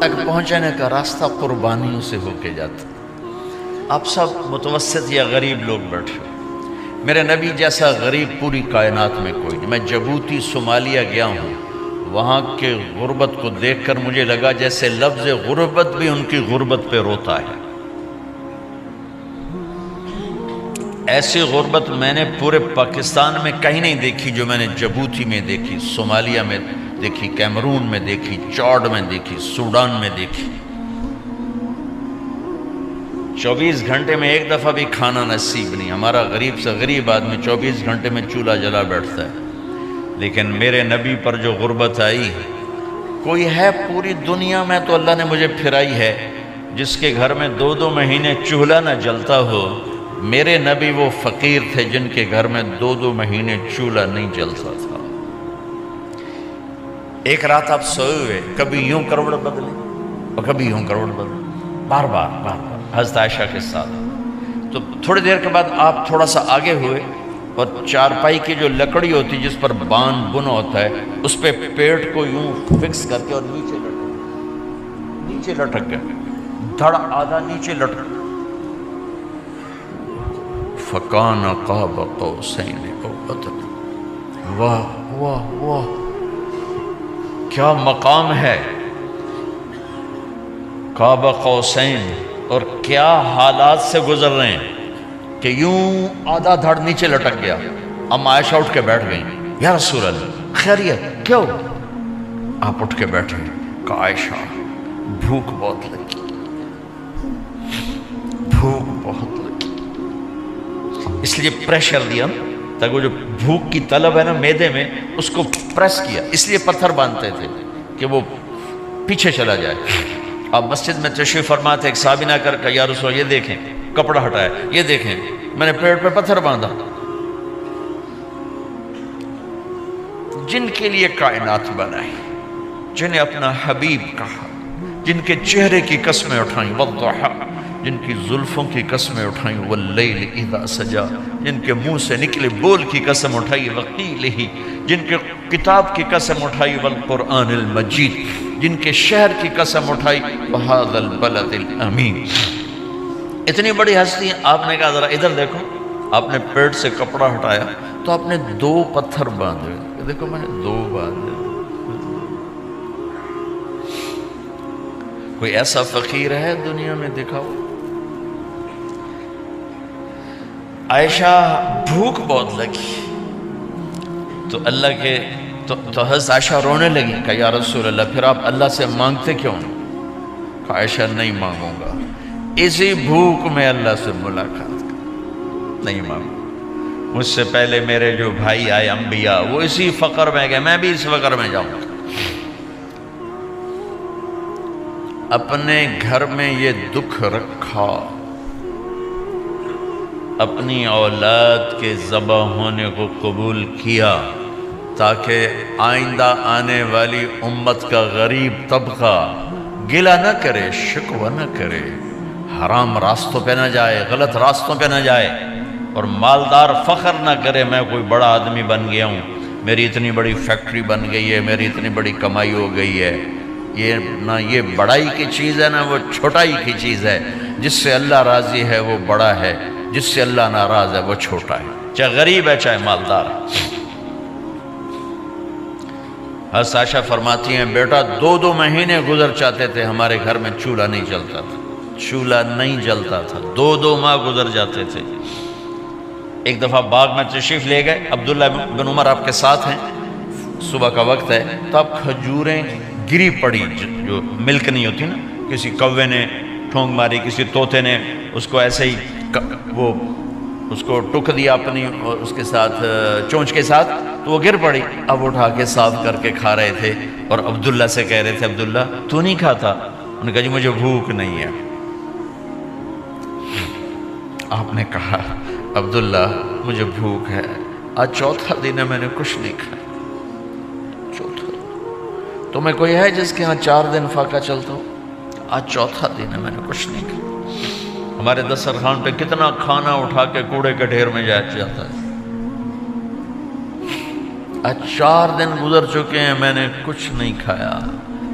تک پہنچنے کا راستہ قربانیوں سے ہو کے جاتا. آپ سب متوسط یا غریب لوگ بیٹھے ہو. میرے نبی جیسا غریب پوری کائنات میں کوئی نہیں. میں جبوتی صومالیہ گیا ہوں، وہاں کے غربت کو دیکھ کر مجھے لگا جیسے لفظ غربت بھی ان کی غربت پہ روتا ہے. ایسی غربت میں نے پورے پاکستان میں کہیں نہیں دیکھی جو میں نے جبوتی میں دیکھی، صومالیہ میں دیکھی، کیمرون میں دیکھی، چاڈ میں دیکھی، سوڈان میں دیکھی. 24 گھنٹے میں ایک دفعہ بھی کھانا نصیب نہیں. ہمارا غریب سے غریب آدمی 24 گھنٹے میں چولہا جلا بیٹھتا ہے. لیکن میرے نبی پر جو غربت آئی، کوئی ہے پوری دنیا میں تو اللہ نے مجھے پھرائی ہے جس کے گھر میں 2 مہینے چولہا نہ جلتا ہو. میرے نبی وہ فقیر تھے جن کے گھر میں 2 مہینے چولہا نہیں جلتا تھا. ایک رات آپ سوئے ہوئے، کبھی یوں کروڑ بدلے اور کبھی یوں کروڑ بدلے، بار بار حضرت عائشہ کے ساتھ. تو تھوڑی دیر کے بعد آپ تھوڑا سا آگے ہوئے اور چارپائی کی جو لکڑی ہوتی جس پر بان بنا ہوتا ہے اس پہ پیٹ کو یوں فکس کر کے اور نیچے لٹک گئے، دھڑ آدھا نیچے لٹک. فَكَانَ قَابَ قَوْسَيْنِ أَوْ أَدْنَىٰ. واہ واہ واہ، کیا مقام ہے قاب قوسین، اور کیا حالات سے گزر رہے ہیں کہ یوں آدھا دھڑ نیچے لٹک گیا. ام عائشہ اٹھ کے بیٹھ گئیں، یا رسول اللہ خیریت کیوں؟ آپ اٹھ کے بیٹھے کہ عائشہ بھوک بہت لگی، بھوک بہت لگی. اس لیے پریشر دیا تاکہ وہ جو بھوک کی طلب ہے نا میدے میں اس کو پریس کیا. اس لیے پتھر باندھتے تھے کہ وہ پیچھے چلا جائے. آپ مسجد میں تشریف فرما تھے، ایک صحابی نہ کر کہ یا رسول یہ دیکھیں کپڑا ہٹایا، یہ دیکھیں میں نے پیٹ پہ پتھر باندھا. جن کے لیے کائنات بنائی، جنہیں اپنا حبیب کہا، جن کے چہرے کی قسمیں اٹھائیں والضحیٰ، جن کی زلفوں کی قسمیں اٹھائیں واللیل اذا سجا، جن کے منہ سے نکلے بول کی قسم اٹھائی وقیلہ، جن کے کتاب کی قسم اٹھائی والقرآن المجید، جن کے شہر کی قسم اٹھائی وہذا البلد الامین. اتنی بڑی ہستی ہیں. آپ نے کہا ذرا ادھر دیکھو. آپ نے پیٹ سے کپڑا ہٹایا تو آپ نے 2 پتھر باندھے. دیکھو میں نے 2 باندھے. کوئی ایسا فقیر ہے دنیا میں؟ دکھاؤ. عائشہ بھوک بہت لگی تو اللہ کے تو حضرت عائشہ رونے لگی کہ یا رسول اللہ پھر آپ اللہ سے مانگتے کیوں نہیں؟ کہ عائشہ نہیں مانگوں گا، اسی بھوک میں اللہ سے ملاقات کر نہیں مانگوں. مجھ سے پہلے میرے جو بھائی آئے انبیاء وہ اسی فقر میں گئے، میں بھی اس فقر میں جاؤں گا. اپنے گھر میں یہ دکھ رکھا، اپنی اولاد کے ذبح ہونے کو قبول کیا تاکہ آئندہ آنے والی امت کا غریب طبقہ گلہ نہ کرے، شکوہ نہ کرے، حرام راستوں پہ نہ جائے، غلط راستوں پہ نہ جائے، اور مالدار فخر نہ کرے میں کوئی بڑا آدمی بن گیا ہوں، میری اتنی بڑی فیکٹری بن گئی ہے، میری اتنی بڑی کمائی ہو گئی ہے. یہ نہ یہ بڑائی کی چیز ہے نہ وہ چھوٹائی کی چیز ہے. جس سے اللہ راضی ہے وہ بڑا ہے، جس سے اللہ ناراض ہے وہ چھوٹا ہے، چاہے غریب ہے چاہے مالدار ہے. حضرت عائشہ فرماتی ہیں بیٹا 2 مہینے گزر جاتے تھے ہمارے گھر میں چولہا نہیں جلتا تھا، چولہا نہیں جلتا تھا، 2 ماہ گزر جاتے تھے. ایک دفعہ باغ میں تشریف لے گئے، عبداللہ بن عمر آپ کے ساتھ ہیں، صبح کا وقت ہے تو اب کھجوریں گری پڑی جو ملک نہیں ہوتی نا، کسی کوے نے ٹھونگ ماری، کسی طوطے نے اس کو ایسے ہی وہ اس کو ٹک دیا اپنی اس کے ساتھ چونچ کے ساتھ تو وہ گر پڑی. اب اٹھا کے صاف کر کے کھا رہے تھے اور عبداللہ سے کہہ رہے تھے عبداللہ تو نہیں کھاتا؟ انہوں نے کہا جی مجھے بھوک نہیں ہے. آپ نے کہا عبداللہ مجھے بھوک ہے، آج 4تھا دن ہے میں نے کچھ نہیں کھایا. 4تھا تمہیں کوئی ہے جس کے ہاں 4 دن فاقہ چلتا ہو؟ آج 4تھا دن ہے میں نے کچھ نہیں کھایا. ہمارے دسترخوان پہ کتنا کھانا اٹھا کے کوڑے کے ڈھیر میں جاتا ہے. آج 4 دن گزر چکے ہیں میں نے کچھ نہیں کھایا.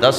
10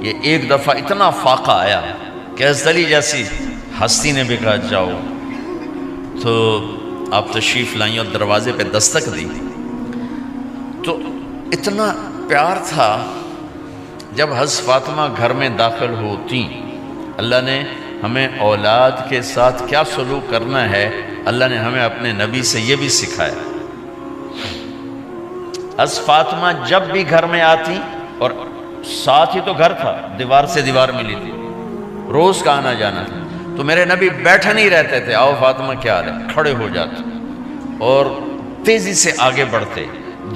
یہ ایک دفعہ اتنا فاقہ آیا کہ حضرت علی جیسی ہستی نے بھی کہا جاؤ، تو آپ تشریف لائیں اور دروازے پہ دستک دی تو اتنا پیار تھا۔ جب حضرت فاطمہ گھر میں داخل ہوتی، اللہ نے ہمیں اولاد کے ساتھ کیا سلوک کرنا ہے، اللہ نے ہمیں اپنے نبی سے یہ بھی سکھایا۔ حضرت فاطمہ جب بھی گھر میں آتی، اور ساتھ ہی تو گھر تھا، دیوار سے دیوار ملی تھی، روز کا آنا جانا تھا، تو میرے نبی بیٹھے نہیں رہتے تھے، آؤ فاطمہ کیا حال ہے، کھڑے ہو جاتے اور تیزی سے آگے بڑھتے،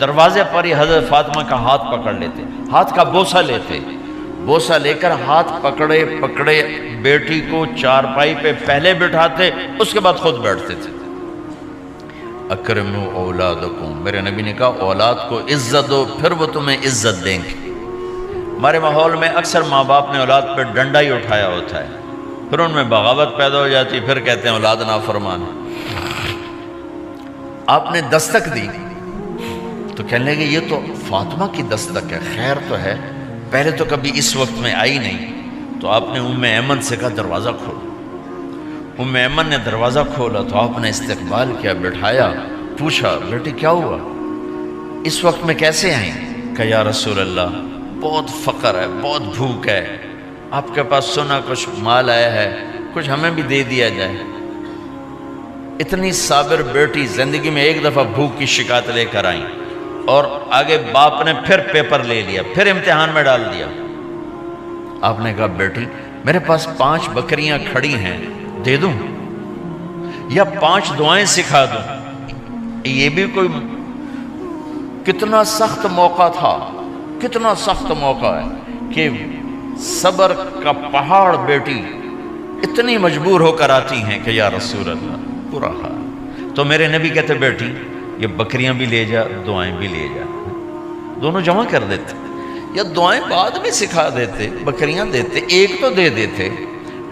دروازے پر ہی حضرت فاطمہ کا ہاتھ پکڑ لیتے، ہاتھ کا بوسہ لیتے، بوسہ لے کر ہاتھ پکڑے پکڑے بیٹی کو چارپائی پہ پہلے بٹھاتے، اس کے بعد خود بیٹھتے تھے۔ اکرموا اولادکم، میرے نبی نے کہا اولاد کو عزت دو، پھر وہ تمہیں عزت دیں گے۔ ہمارے ماحول میں اکثر ماں باپ نے اولاد پہ ڈنڈا ہی اٹھایا ہوتا ہے، پھر ان میں بغاوت پیدا ہو جاتی، پھر کہتے ہیں اولاد نافرمان ہے۔ آپ نے دستک دی تو کہنے لگے یہ تو فاطمہ کی دستک ہے، خیر تو ہے، پہلے تو کبھی اس وقت میں آئی نہیں۔ تو آپ نے ام ایمن سے کہا دروازہ کھولو۔ ام ایمن نے دروازہ کھولا تو آپ نے استقبال کیا، بٹھایا، پوچھا بیٹی کیا ہوا، اس وقت میں کیسے آئیں؟ کہا یا رسول اللہ بہت فقر ہے، بہت بھوک ہے، آپ کے پاس سنا کچھ مال آیا ہے، کچھ ہمیں بھی دے دیا جائے۔ اتنی صابر بیٹی زندگی میں ایک دفعہ بھوک کی شکایت لے کر آئیں، اور آگے باپ نے پھر پیپر لے لیا، پھر امتحان میں ڈال دیا۔ آپ نے کہا بیٹی میرے پاس 5 بکریاں کھڑی ہیں، دے دوں یا 5 دعائیں سکھا دوں؟ یہ بھی کوئی کتنا سخت موقع تھا، کتنا سخت موقع ہے کہ صبر کا پہاڑ بیٹی اتنی مجبور ہو کر آتی ہیں کہ یا رسول اللہ برا حال۔ تو میرے نبی کہتے بیٹی یہ بکریاں بھی لے جا، دعائیں بھی لے جا، دونوں جمع کر دیتے، یا دعائیں بعد میں سکھا دیتے، بکریاں دیتے، ایک تو دے دیتے،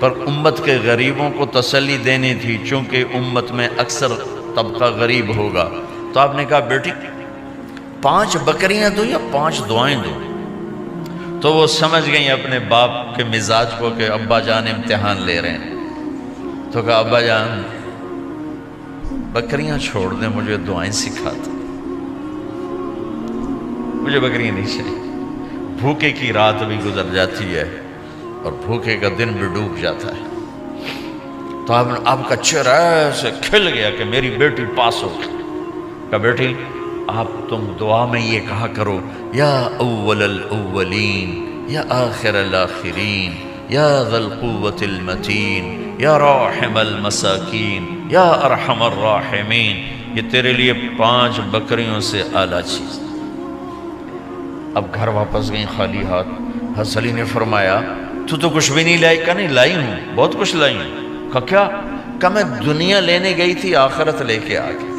پر امت کے غریبوں کو تسلی دینی تھی، چونکہ امت میں اکثر طبقہ غریب ہوگا۔ تو آپ نے کہا بیٹی 5 بکریاں دوں یا 5 دعائیں دوں؟ تو وہ سمجھ گئیں اپنے باپ کے مزاج کو کہ ابا جان امتحان لے رہے ہیں، تو کہا ابا جان بکریاں چھوڑ دیں، مجھے دعائیں سکھا دیں، مجھے بکریاں نہیں چاہیے۔ بھوکے کی رات بھی گزر جاتی ہے اور بھوکے کا دن بھی ڈوب جاتا ہے۔ تو آپ کا چہرہ ایسے کھل گیا کہ میری بیٹی پاس ہو گئی۔ کہا بیٹی آپ تم دعا میں یہ کہا کرو یا اول الاولین یا آخر الاخرین یا ذا القوة المتین یا راحم المساکین یا ارحم الراحمین، یہ تیرے لیے 5 بکریوں سے اعلیٰ چیز۔ اب گھر واپس گئیں خالی ہاتھ۔ حضرت علی نے فرمایا تو کچھ بھی نہیں لائی؟ کہا نہیں لائی ہوں، بہت کچھ لائی ہوں۔ کہا کیا؟ کہا میں دنیا لینے گئی تھی، آخرت لے کے آ گئی۔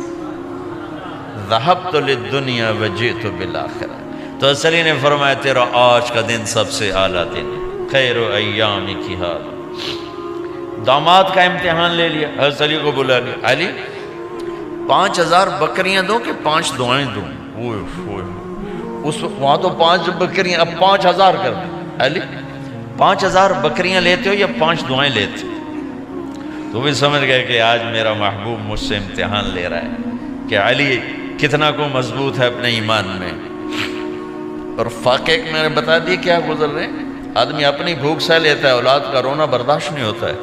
ذہبت للدنیا وجئت بالآخرہ۔ تو حضرت علی نے فرمایا تیرا آج کا دن سب سے اعلیٰ دن، خیر ایام کی حال۔ داماد کا امتحان لے لیا، حضرت علی کو بلا لیا، علی 5000 بکریاں دوں کہ 5 دعائیں دوں؟ اس وہاں تو 5 بکریاں، اب 5000 کر دیں۔ علی 5000 بکریاں لیتے ہو یا 5 دعائیں لیتے؟ تو بھی سمجھ گئے کہ آج میرا محبوب مجھ سے امتحان لے رہا ہے کہ علی کتنا کو مضبوط ہے اپنے ایمان میں۔ اور فاقے میں نے بتا دی کیا گزر رہے ہیں۔ آدمی اپنی بھوک سہ لیتا ہے، اولاد کا رونا برداشت نہیں ہوتا ہے۔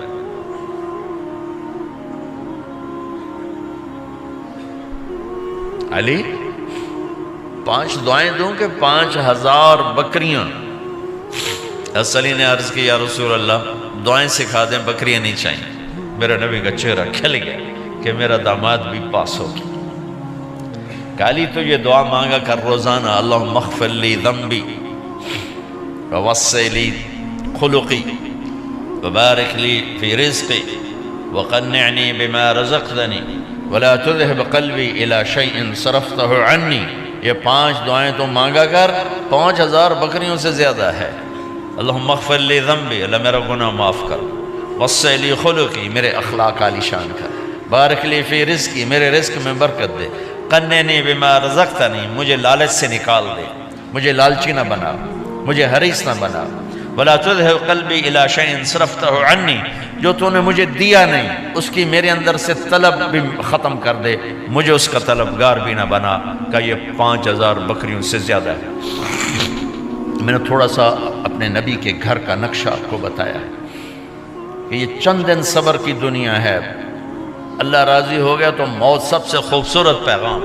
علی 5 دعائیں دوں کہ 5000 بکریاں؟ حضرت علی نے عرض کی یا رسول اللہ دعائیں سکھا دیں، بکریاں نہیں چاہیے۔ میرا نبی کا چہرہ کھل گیا کہ میرا داماد بھی پاس ہو گیا۔ علی تو یہ دعا مانگا کر روزانہ، اللہم اغفر لی ذنبی ووسع لی خلقی وبارک لی فی رزقی وقنعنی بما رزقتنی ولا تذهب قلبی الی شیء صرفتہ عنی۔ یہ 5 دعائیں تو مانگا کر، 5000 بکریوں سے زیادہ ہے۔ اللہم اغفر لی ذنبی، اللہ میرا گناہ معاف کر، وسع لی خلقی، میرے اخلاق عالی شان کر، بارک لی فی رزقی، میرے رزق میں برکت دے، قنعنی بما رزقتنی، مجھے لالچ سے نکال دے، مجھے لالچی نہ بنا، مجھے حریص نہ بنا، ولا تذهب قلبی الی شیء صرفتہ عنی، جو تو نے مجھے دیا نہیں اس کی میرے اندر سے طلب بھی ختم کر دے، مجھے اس کا طلبگار بھی نہ بنا کہ یہ 5000 بکریوں سے زیادہ ہے۔ میں نے تھوڑا سا اپنے نبی کے گھر کا نقشہ آپ کو بتایا کہ یہ چند دن صبر کی دنیا ہے، اللہ راضی ہو گیا تو موت سب سے خوبصورت پیغام۔